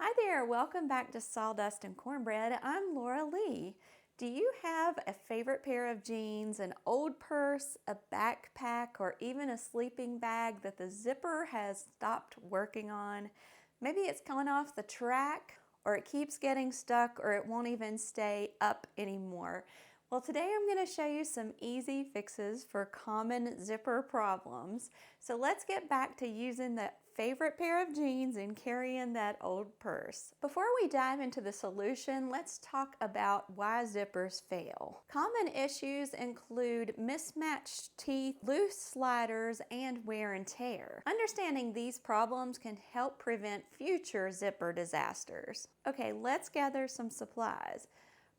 Hi there, welcome back to Sawdust and Cornbread. I'm Laura Lee. Do you have a favorite pair of jeans, an old purse, a backpack, or even a sleeping bag that the zipper has stopped working on? Maybe it's coming off the track, or it keeps getting stuck, or it won't even stay up anymore. Well, today I'm going to show you some easy fixes for common zipper problems. So let's get back to using that favorite pair of jeans and carrying that old purse. Before we dive into the solution, let's talk about why zippers fail. Common issues include mismatched teeth, loose sliders, and wear and tear. Understanding these problems can help prevent future zipper disasters. Okay, let's gather some supplies.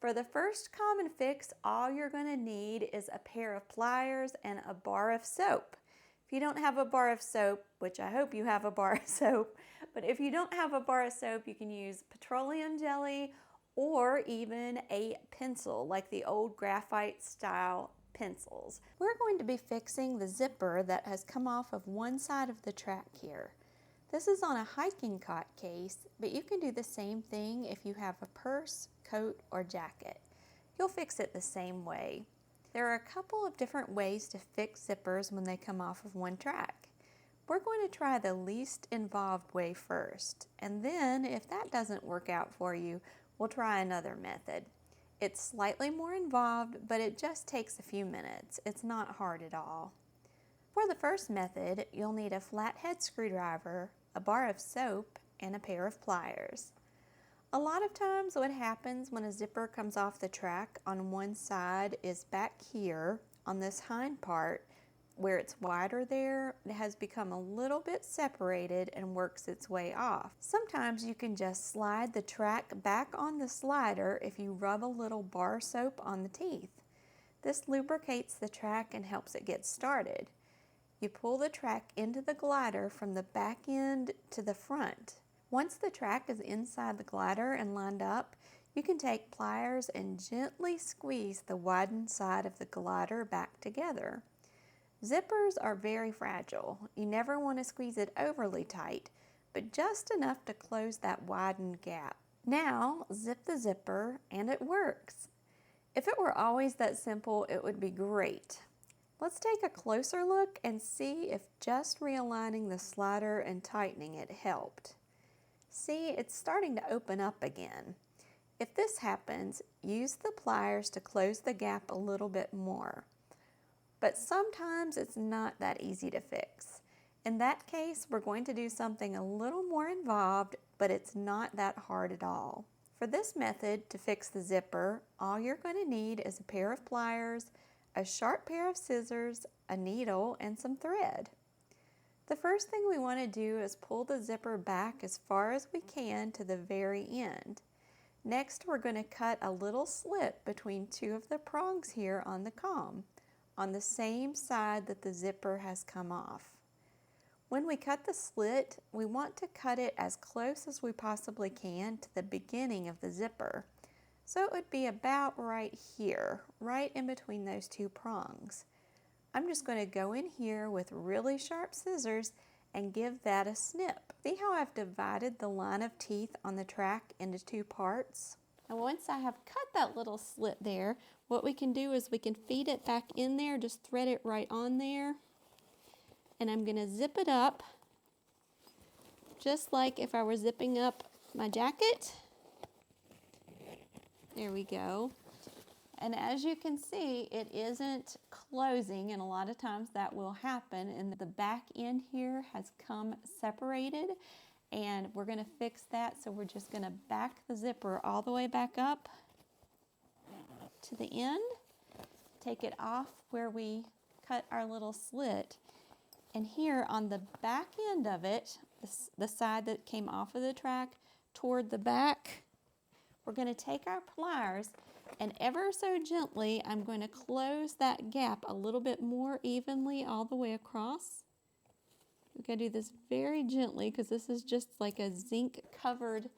For the first common fix, all you're going to need is a pair of pliers and a bar of soap. If you don't have a bar of soap, which I hope you have a bar of soap, but if you don't have a bar of soap, you can use petroleum jelly or even a pencil, like the old graphite style pencils. We're going to be fixing the zipper that has come off of one side of the track here. This is on a hiking coat case, but you can do the same thing if you have a purse, coat, or jacket. You'll fix it the same way. There are a couple of different ways to fix zippers when they come off of one track. We're going to try the least involved way first, and then if that doesn't work out for you, we'll try another method. It's slightly more involved, but it just takes a few minutes. It's not hard at all. For the first method, you'll need a flathead screwdriver, a bar of soap, and a pair of pliers. A lot of times what happens when a zipper comes off the track on one side is back here on this hind part where it's wider there, it has become a little bit separated and works its way off. Sometimes you can just slide the track back on the slider if you rub a little bar soap on the teeth. This lubricates the track and helps it get started. You pull the track into the glider from the back end to the front. Once the track is inside the glider and lined up, you can take pliers and gently squeeze the widened side of the glider back together. Zippers are very fragile. You never want to squeeze it overly tight, but just enough to close that widened gap. Now, zip the zipper and it works. If it were always that simple, it would be great. Let's take a closer look and see if just realigning the slider and tightening it helped. See, it's starting to open up again. If this happens, use the pliers to close the gap a little bit more. But sometimes it's not that easy to fix. In that case, we're going to do something a little more involved, but it's not that hard at all. For this method to fix the zipper, all you're going to need is a pair of pliers, a sharp pair of scissors, a needle, and some thread. The first thing we want to do is pull the zipper back as far as we can to the very end. Next, we're going to cut a little slit between two of the prongs here on the comb, on the same side that the zipper has come off. When we cut the slit, we want to cut it as close as we possibly can to the beginning of the zipper. So it would be about right here, right in between those two prongs. I'm just going to go in here with really sharp scissors and give that a snip. See how I've divided the line of teeth on the track into two parts? And once I have cut that little slit there, what we can do is we can feed it back in there, just thread it right on there. And I'm going to zip it up, just like if I were zipping up my jacket. There we go. And as you can see, it isn't closing, and a lot of times that will happen, and the back end here has come separated, and we're going to fix that. So we're just going to back the zipper all the way back up to the end, take it off where we cut our little slit, and here on the back end of it, the side that came off of the track toward the back, we're going to take our pliers and ever so gently, I'm going to close that gap a little bit more evenly all the way across. We're going to do this very gently because this is just like a zinc covered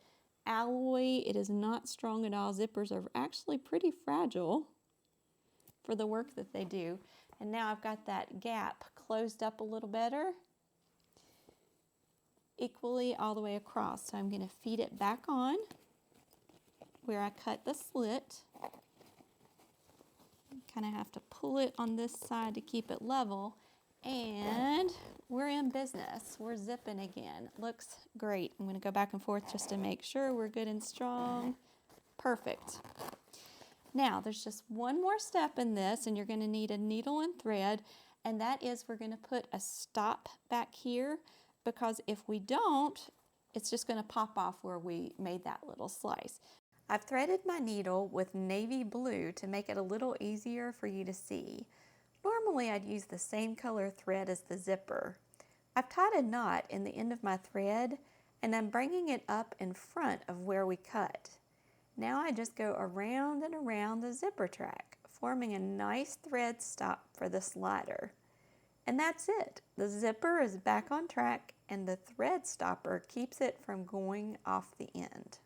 alloy. It is not strong at all. Zippers are actually pretty fragile for the work that they do. And now I've got that gap closed up a little better. equally all the way across. So I'm going to feed it back on where I cut the slit. Kind of have to pull it on this side to keep it level. And we're in business. We're zipping again. Looks great. I'm going to go back and forth just to make sure we're good and strong. Perfect. Now, there's just one more step in this, and you're going to need a needle and thread, and that is we're going to put a stop back here, because if we don't, it's just going to pop off where we made that little slice. I've threaded my needle with navy blue to make it a little easier for you to see. Normally, I'd use the same color thread as the zipper. I've tied a knot in the end of my thread, and I'm bringing it up in front of where we cut. Now I just go around and around the zipper track, forming a nice thread stop for the slider. And that's it. The zipper is back on track, and the thread stopper keeps it from going off the end.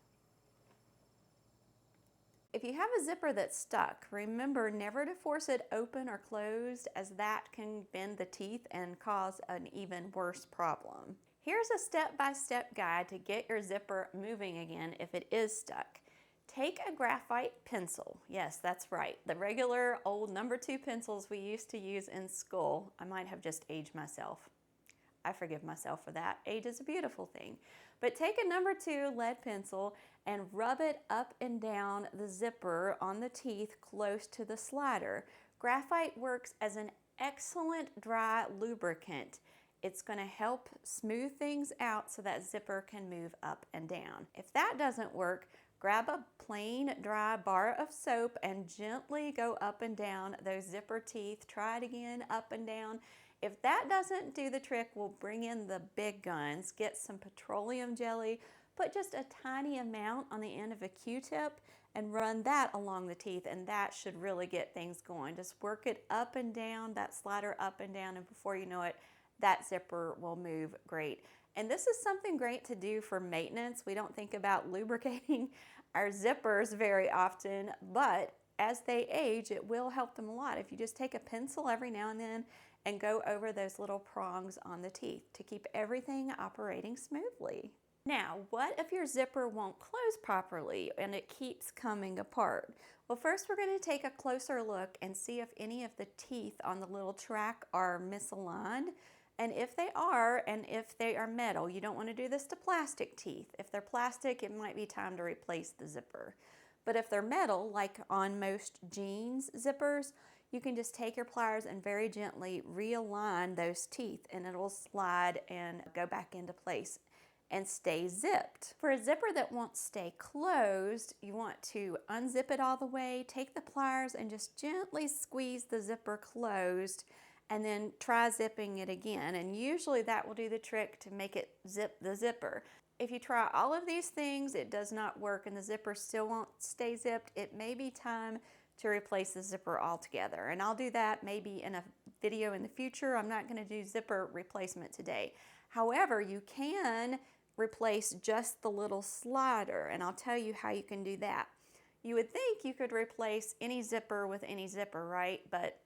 If you have a zipper that's stuck, remember never to force it open or closed, as that can bend the teeth and cause an even worse problem. Here's a step-by-step guide to get your zipper moving again if it is stuck. Take a graphite pencil. Yes, that's right. The regular old number 2 pencils we used to use in school. I might have just aged myself. I forgive myself for that. Age is a beautiful thing. But take a number 2 lead pencil and rub it up and down the zipper on the teeth close to the slider. Graphite works as an excellent dry lubricant. It's going to help smooth things out so that zipper can move up and down. If that doesn't work, grab a plain dry bar of soap and gently go up and down those zipper teeth. Try it again, up and down. If that doesn't do the trick, we'll bring in the big guns. Get some petroleum jelly, put just a tiny amount on the end of a Q-tip and run that along the teeth, and that should really get things going. Just work it up and down, that slider up and down, and before you know it, that zipper will move great. And this is something great to do for maintenance. We don't think about lubricating our zippers very often, but as they age, it will help them a lot. If you just take a pencil every now and then and go over those little prongs on the teeth to keep everything operating smoothly. Now, what if your zipper won't close properly and it keeps coming apart? Well, first we're going to take a closer look and see if any of the teeth on the little track are misaligned. And if they are, and if they are metal, you don't want to do this to plastic teeth. If they're plastic, it might be time to replace the zipper. But if they're metal, like on most jeans zippers, you can just take your pliers and very gently realign those teeth, and it'll slide and go back into place and stay zipped. For a zipper that won't stay closed, you want to unzip it all the way, take the pliers and just gently squeeze the zipper closed, and then try zipping it again. And usually that will do the trick to make it zip the zipper. If you try all of these things, it does not work and the zipper still won't stay zipped, it may be time to replace the zipper altogether. And I'll do that maybe in a video in the future. I'm not going to do zipper replacement today. However, you can replace just the little slider, and I'll tell you how you can do that. You would think you could replace any zipper with any zipper, right? But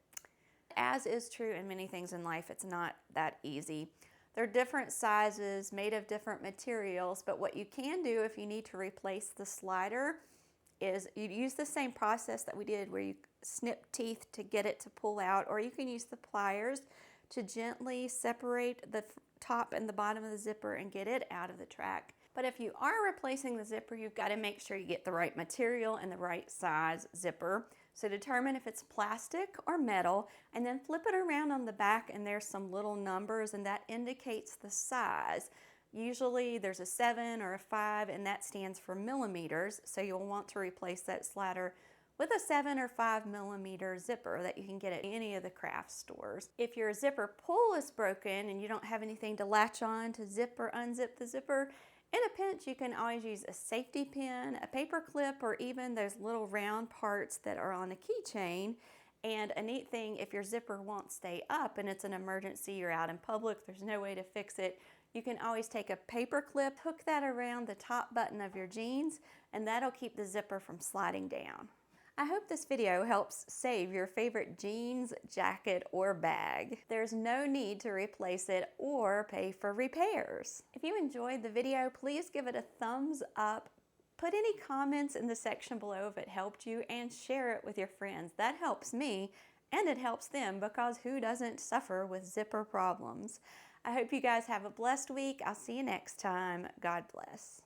as is true in many things in life, it's not that easy. They're different sizes, made of different materials, but what you can do if you need to replace the slider is you use the same process that we did where you snip teeth to get it to pull out, or you can use the pliers to gently separate the top and the bottom of the zipper and get it out of the track. But if you are replacing the zipper, you've got to make sure you get the right material and the right size zipper. So determine if it's plastic or metal, and then flip it around on the back, and there's some little numbers, and that indicates the size. Usually there's a 7 or a 5, and that stands for millimeters, so you'll want to replace that slider with a 7 or 5 millimeter zipper that you can get at any of the craft stores. If your zipper pull is broken and you don't have anything to latch on to zip or unzip the zipper, in a pinch you can always use a safety pin, a paper clip, or even those little round parts that are on a keychain. And a neat thing, if your zipper won't stay up and it's an emergency, you're out in public, there's no way to fix it, you can always take a paper clip, hook that around the top button of your jeans, and that'll keep the zipper from sliding down. I hope this video helps save your favorite jeans, jacket, or bag. There's no need to replace it or pay for repairs. If you enjoyed the video, please give it a thumbs up. Put any comments in the section below if it helped you, and share it with your friends. That helps me and it helps them, because who doesn't suffer with zipper problems? I hope you guys have a blessed week. I'll see you next time. God bless.